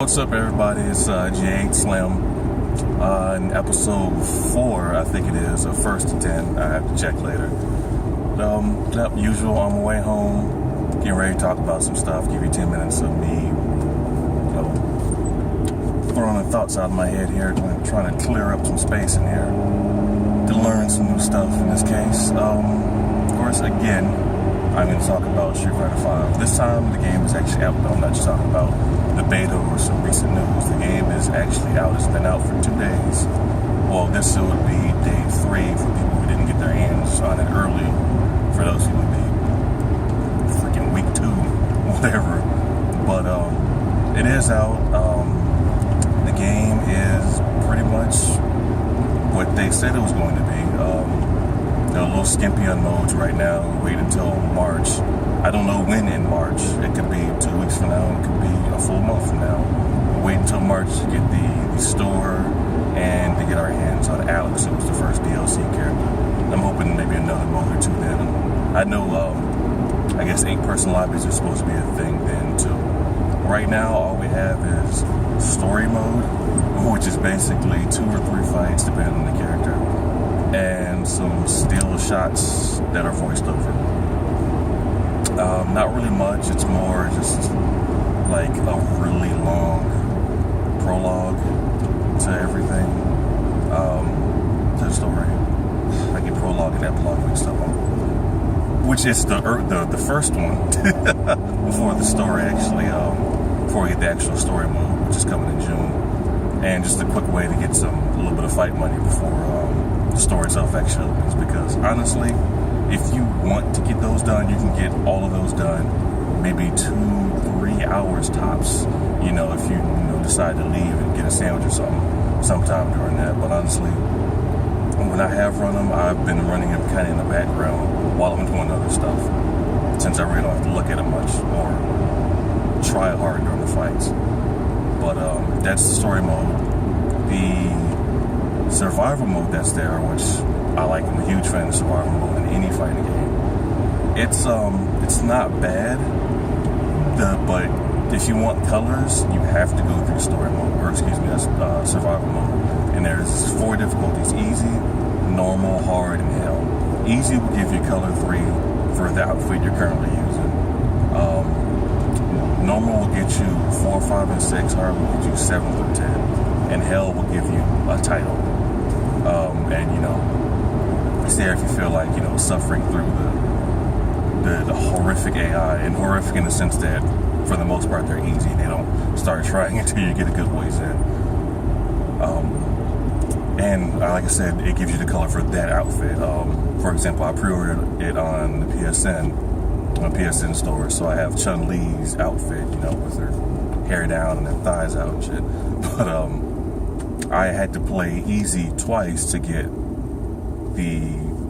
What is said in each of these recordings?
What's up, everybody? It's J8 Slim. In episode 4, I think it is, of First to 10. I have to check later. Usual, on my way home, getting ready to talk about some stuff, give you 10 minutes of me, throwing the thoughts out of my head here, trying to clear up some space in here to learn some new stuff in this case. Of course, again, I'm going to talk about Street Fighter 5. This time, the game is actually out. I'm not just talking about the beta or some recent news. The game is actually out. It's been out for 2 days. Well, this would be day 3 for people who didn't get their hands on it early. For those who would be freaking week 2, whatever. But it is out. The game is pretty much what they said it was going to be. They're a little skimpy on modes right now. Wait until March. I don't know when in March. It could be 2 weeks from now. It could be a full month from now. Wait until March to get the store and to get our hands on Alex, who was the first DLC character. I'm hoping maybe another mode or 2 then. I know, I guess 8-person lobbies are supposed to be a thing then too. Right now, all we have is story mode, which is basically 2 or 3 fights, depending on the character, and some still shots that are voiced over. Not really much. It's more just like a really long prologue to everything, to the story. I get prologue and epilogue mixed up on, which is the first one before the story actually, before we get the actual story mode, which is coming in June, and just a quick way to get a little bit of fight money before the story itself actually opens. Because honestly, if you want to get those done, you can get all of those done maybe 2-3 hours tops. If you decide to leave and get a sandwich or something sometime during that. But honestly, when I have run them, I've been running them kind of in the background while I'm doing other stuff, since I really don't have to look at it much or try hard during the fights. But that's the story mode. The survival mode that's there, which I like. I'm a huge fan of survival mode in any fighting game. It's not bad, but if you want colors, you have to go through story mode, or survival mode. And there's 4 difficulties: easy, normal, hard, and hell. Easy will give you color 3 for the outfit you're currently using. Normal will get you 4, 5, and 6. Hard will get you 7 through 10. And hell will give you a title. It's there if you feel like, suffering through the horrific AI, and horrific in the sense that, for the most part, they're easy. They don't start trying until you get a good ways in. And like I said, it gives you the color for that outfit. For example, I pre-ordered it on the PSN store, so I have Chun-Li's outfit, with her hair down and her thighs out and shit. But I had to play easy twice to get the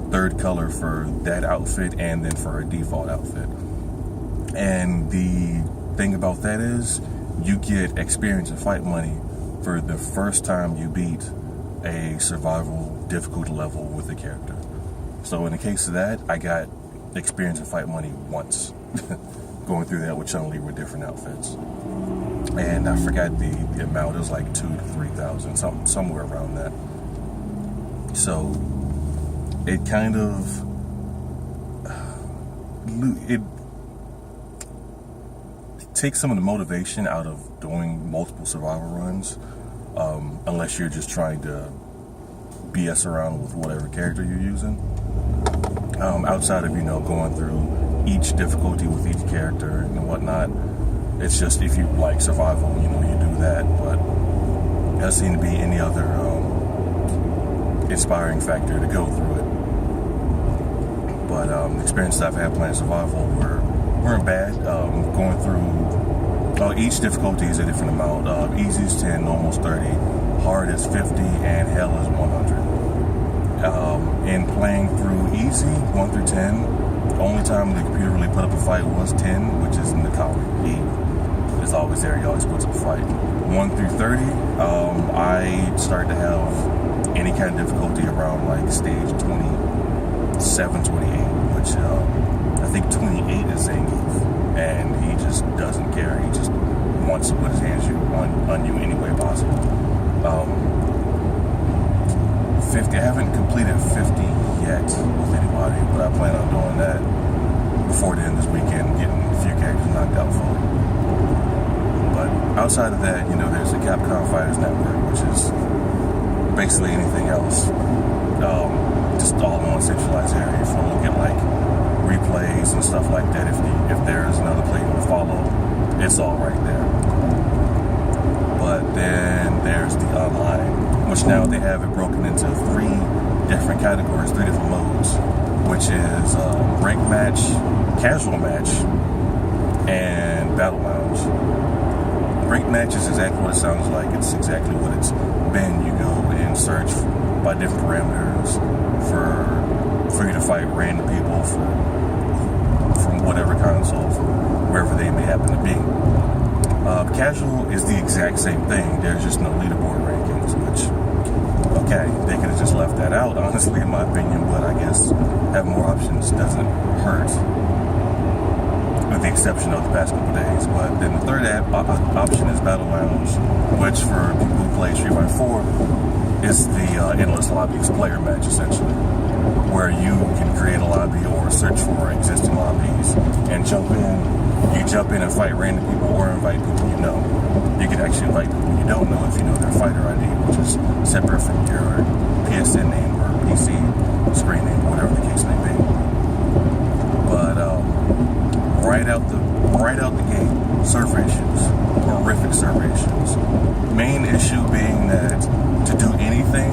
3rd color for that outfit and then for her default outfit. And the thing about that is you get experience and fight money for the first time you beat a survival difficulty level with the character. So in the case of that, I got experience and fight money once going through that with Chun-Li with different outfits. And I forgot the amount. It was like 2,000 to 3,000, somewhere around that. So it kind of it takes some of the motivation out of doing multiple survival runs, unless you're just trying to BS around with whatever character you're using. Outside of going through each difficulty with each character and whatnot. It's just if you like survival, you do that, but there doesn't seem to be any other inspiring factor to go through it. But the experiences I've had playing survival weren't bad. Going through each difficulty is a different amount. Easy is 10, normal is 30, hard is 50, and hell is 100. In playing through easy, 1 through 10, the only time the computer really put up a fight was 10, which is in the column. He is always there. He always puts up a fight. 1 through 30, I started to have any kind of difficulty around like stage 27, 28, which I think 28 is Zangief, and he just doesn't care. He just wants to put his hands on you any way possible. 50. I haven't completed 50 yet with anybody, but I plan on doing that before the end of this weekend, getting a few characters knocked out fully. But outside of that, there's the Capcom Fighters Network, which is basically anything else. Just all in one centralized area. If you want to look at like replays and stuff like that, if there's another play to follow, it's all right there. But then there's the online, which now they have it broken into 3 different categories, 3 different modes, which is ranked match, casual match, and battle lounge. Ranked match is exactly what it sounds like. It's exactly what it's been. You go and search by different parameters for you to fight random people from whatever console, from wherever they may happen to be. Casual is the exact same thing. There's just no leaderboard rankings, which, okay, they could have just left that out, honestly, in my opinion, but I guess having more options doesn't hurt, with the exception of the past couple days. But then the third option is Battle Lounge, which for people who play Street Fighter 4 is the endless lobbies player match, essentially, where you can create a lobby or search for existing lobbies and jump in. You jump in and fight random people or invite people you know. You can actually invite people you don't know if you know their fighter ID, which is separate from your PSN name or PC screen name, whatever the case may be. But right out the gate, server issues, horrific server issues. Main issue being that to do anything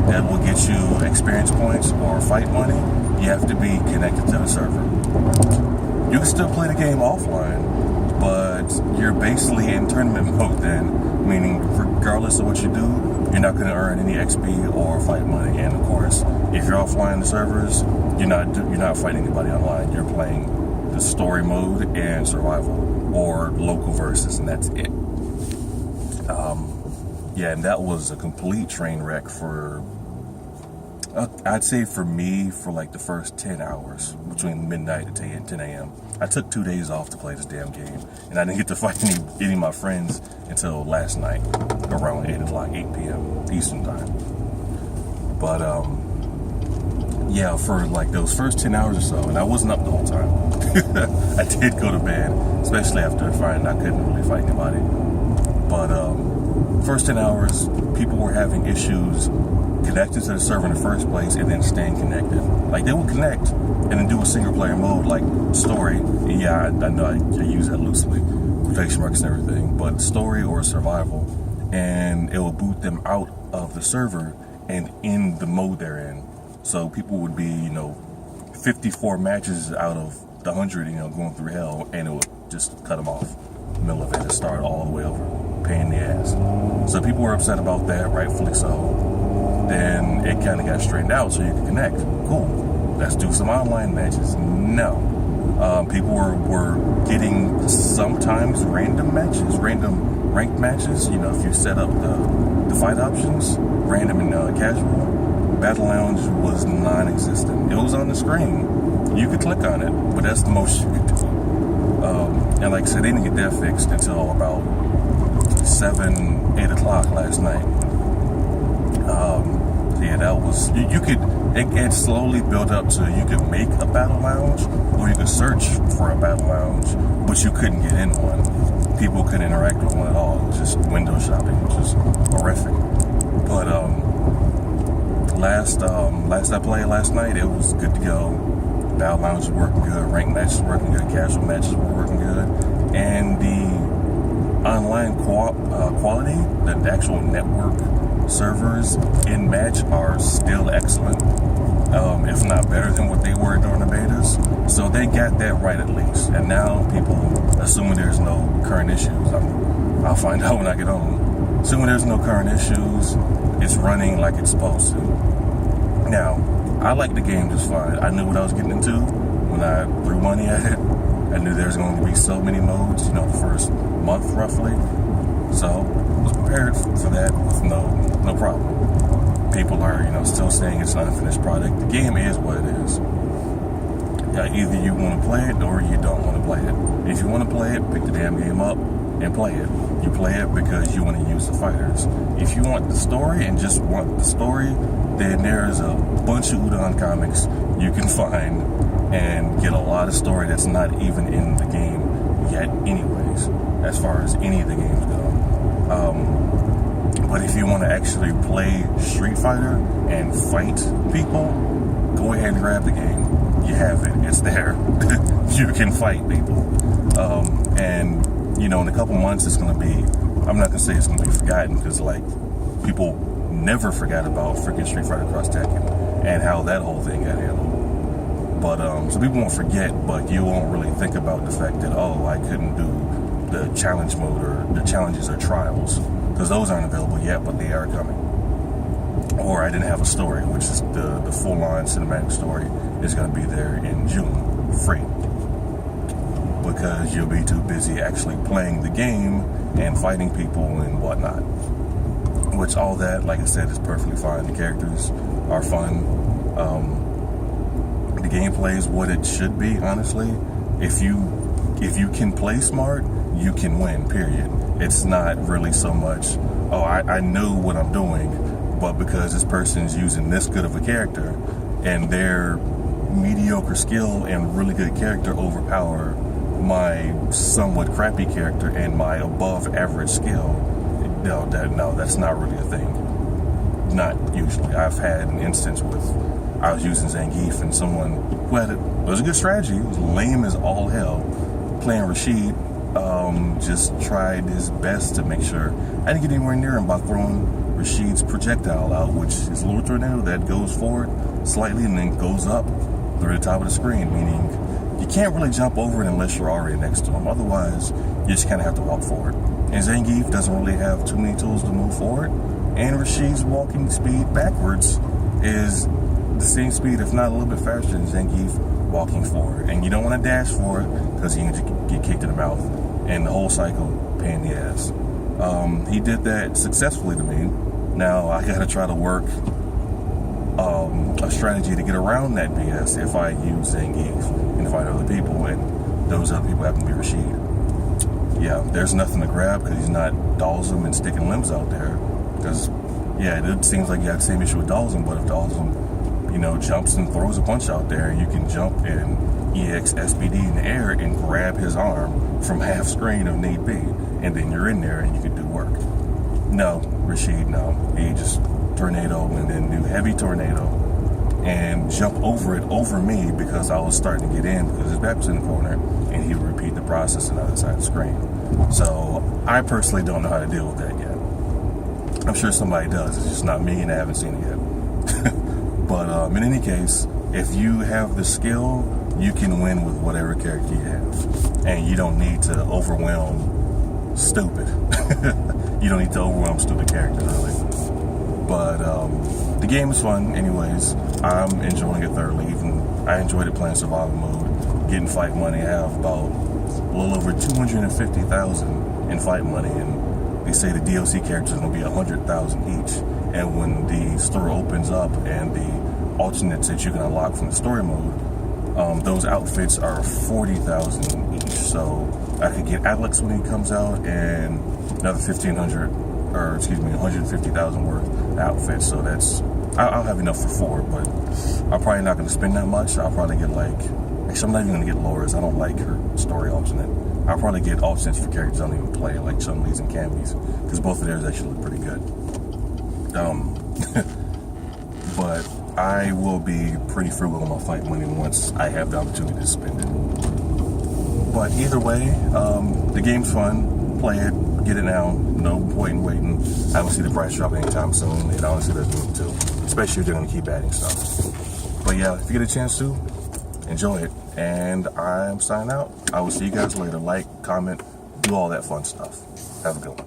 that will get you experience points or fight money, you have to be connected to the server. You can still play the game offline, but you're basically in tournament mode then, meaning regardless of what you do, you're not going to earn any XP or fight money. And of course, if you're offline the servers, you're not fighting anybody online. You're playing the story mode and survival or local versus, and that's it. And that was a complete train wreck for, I'd say for me, for like the first 10 hours between midnight and 10 a.m. I took 2 days off to play this damn game, and I didn't get to fight any of my friends until last night around 8 p.m. Eastern time. But for like those first 10 hours or so, and I wasn't up the whole time. I did go to bed, especially after finding I couldn't really fight anybody. But first 10 hours, people were having issues connected to the server in the first place and then staying connected. Like, they would connect and then do a single player mode like story. Yeah, I know I use that loosely, quotation marks and everything, but story or survival, and it will boot them out of the server and in the mode they're in. So people would be 54 matches out of the 100 going through hell, and it would just cut them off middle of it and start all the way over, pain in the ass. So people were upset about that, rightfully so. Then it kind of got straightened out so you could connect. Cool, let's do some online matches. No, people were getting sometimes random matches, random ranked matches. If you set up the fight options, random and casual. Battle Lounge was non-existent. It was on the screen. You could click on it, but that's the most you could do. And like I said, they didn't get that fixed until about 7, 8 o'clock last night. That was, it slowly built up to you could make a battle lounge or you could search for a battle lounge, but you couldn't get in one. People couldn't interact with one at all. It was just window shopping, which is horrific. But last I played last night, it was good to go. Battle lounge was working good, ranked matches were working good, casual matches were working good, and the online quality, the actual network servers in match are still excellent, if not better than what they were during the betas. So they got that right at least. And now people, assuming there's no current issues, I'll find out when I get home. Assuming there's no current issues, it's running like it's supposed to. Now, I like the game just fine. I knew what I was getting into when I threw money at it. I knew there was going to be so many modes, the first month roughly. So I was prepared for that with no problem. People are, still saying it's an unfinished product. The game is what it is. Either you want to play it or you don't want to play it. If you want to play it, pick the damn game up and play it. You play it because you want to use the fighters. If you want the story and just want the story, then there's a bunch of Udon comics you can find and get a lot of story that's not even in the game yet anyways, as far as any of the games go. But if you want to actually play Street Fighter and fight people, go ahead and grab the game. You have it. It's there. You can fight people. And, you know, in a couple months it's going to be, I'm not going to say it's going to be forgotten, because, like, people never forgot about freaking Street Fighter Cross Tekken and how that whole thing got handled. But, so people won't forget, but you won't really think about the fact that, oh, I couldn't do the challenge mode or the challenges or trials, because those aren't available yet, but they are coming. Or I didn't have a story, which is the full-on cinematic story is going to be there in June, free. Because you'll be too busy actually playing the game and fighting people and whatnot. Which all that, like I said, is perfectly fine. The characters are fun. The gameplay is what it should be, honestly. If you can play smart, you can win, period. It's not really so much, oh, I know what I'm doing, but because this person's using this good of a character and their mediocre skill and really good character overpower my somewhat crappy character and my above average skill, no, that's not really a thing. Not usually. I've had an instance with, I was using Zangief and someone who had it was a good strategy, it was lame as all hell, playing Rashid, just tried his best to make sure I didn't get anywhere near him by throwing Rashid's projectile out, which is a little tornado that goes forward slightly and then goes up through the top of the screen, meaning you can't really jump over it unless you're already next to him. Otherwise, you just kind of have to walk forward. And Zangief doesn't really have too many tools to move forward. And Rashid's walking speed backwards is the same speed, if not a little bit faster than Zangief walking forward. And you don't want to dash for it because you can get kicked in the mouth. And the whole cycle, pain in the ass. He did that successfully to me. Now I got to try to work a strategy to get around that BS if I use Zangief and fight other people, and those other people happen to be Rashid. Yeah, there's nothing to grab because he's not Dalsum and sticking limbs out there. Because, yeah, it seems like you have the same issue with Dalsum, but if Dalsum, you know, jumps and throws a punch out there, you can jump and EX SBD in the air and grab his arm from half screen if need be, and then you're in there and you can do work. No, Rashid, no. He just tornado and then do heavy tornado and jump over it over me because I was starting to get in because his back was in the corner, and he would repeat the process on the other side of the screen. So I personally don't know how to deal with that yet. I'm sure somebody does. It's just not me, and I haven't seen it yet. But in any case, if you have the skill, you can win with whatever character you have. And you don't need to overwhelm stupid. You don't need to overwhelm stupid characters, really. But the game is fun anyways. I'm enjoying it thoroughly. Even I enjoyed it playing survival mode, getting fight money. I have about a little over 250,000 in fight money, and they say the DLC characters are going to be 100,000 each. And when the store opens up and the alternates that you can unlock from the story mode, those outfits are 40,000 each. So I could get Alex when he comes out and another 150,000 worth outfits. So that's, I'll have enough for 4, but I'm probably not going to spend that much. I'll probably get actually I'm not even going to get Laura's. I don't like her story alternate. I'll probably get alternates for characters I don't even play, like Chun-Li's and Cammy's, because both of theirs actually look pretty good. But I will be pretty frugal on my fight money once I have the opportunity to spend it. But either way, the game's fun. Play it, get it now. No point in waiting. I don't see the price drop anytime soon. And honestly, they're doing it too, especially if they're going to keep adding stuff. But yeah, if you get a chance to, enjoy it. And I'm signing out. I will see you guys later. Like, comment, do all that fun stuff. Have a good one.